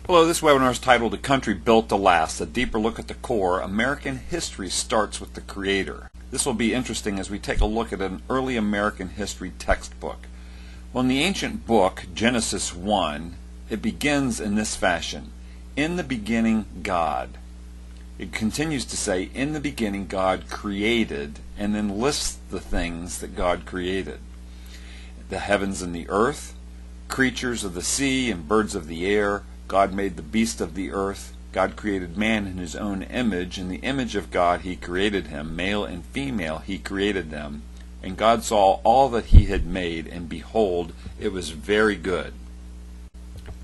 Hello, this webinar is titled A Country Built to Last, a deeper look at the core. American history starts with the Creator. This will be interesting as we take a look at an early American history textbook. Well, in the ancient book, Genesis 1, it begins in this fashion: in the beginning, God. It continues to say, in the beginning, God created, and then lists the things that God created: the heavens and the earth, creatures of the sea and birds of the air. God made the beasts of the earth. God created man in his own image. In the image of God he created him. Male and female he created them. And God saw all that he had made, and behold, it was very good.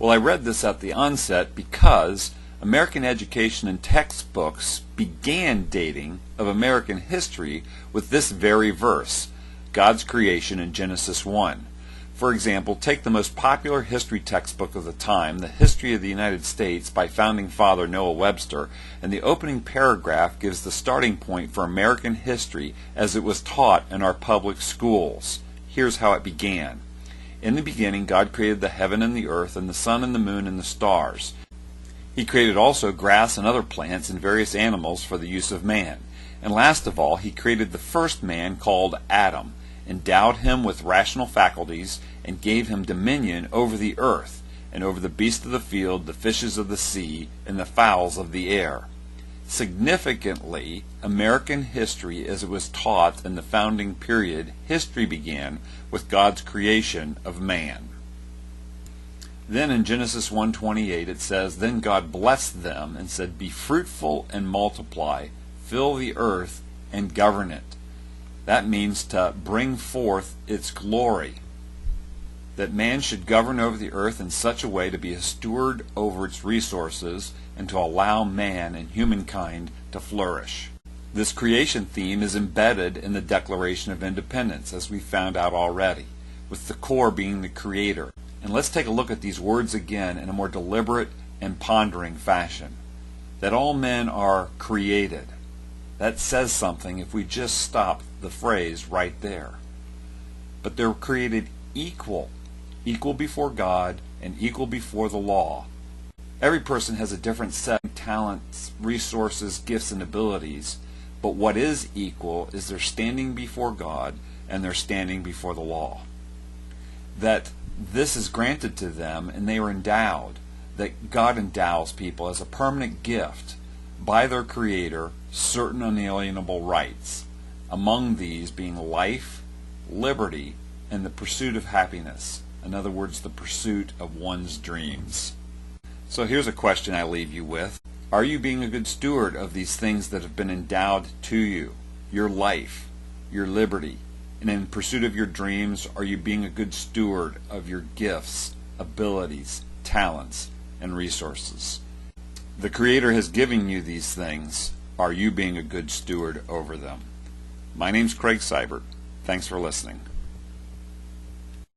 Well, I read this at the onset because American education and textbooks began dating of American history with this very verse, God's creation in Genesis 1. For example, take the most popular history textbook of the time, The History of the United States by founding father Noah Webster, and the opening paragraph gives the starting point for American history as it was taught in our public schools. Here's how it began. In the beginning, God created the heaven and the earth, and the sun and the moon and the stars. He created also grass and other plants and various animals for the use of man. And last of all, he created the first man, called Adam, endowed him with rational faculties, and gave him dominion over the earth, and over the beasts of the field, the fishes of the sea, and the fowls of the air. Significantly, American history as it was taught in the founding period, history began with God's creation of man. Then in Genesis 1:28 it says, Then God blessed them and said, Be fruitful and multiply, fill the earth and govern it. That means to bring forth its glory. That man should govern over the earth in such a way to be a steward over its resources and to allow man and humankind to flourish. This creation theme is embedded in the Declaration of Independence, as we found out already, with the core being the Creator. And let's take a look at these words again in a more deliberate and pondering fashion. That all men are created. That says something if we just stop the phrase right there. But they're created equal before God and equal before the law. Every person has a different set of talents, resources, gifts, and abilities, but what is equal is they're standing before God and they're standing before the law. That this is granted to them and they are endowed, that God endows people as a permanent gift by their Creator certain unalienable rights, among these being life, liberty, and the pursuit of happiness. In other words, the pursuit of one's dreams. So here's a question I leave you with. Are you being a good steward of these things that have been endowed to you? Your life, your liberty, and in pursuit of your dreams, are you being a good steward of your gifts, abilities, talents, and resources? The Creator has given you these things. Are you being a good steward over them? My name's Craig Seibert. Thanks for listening.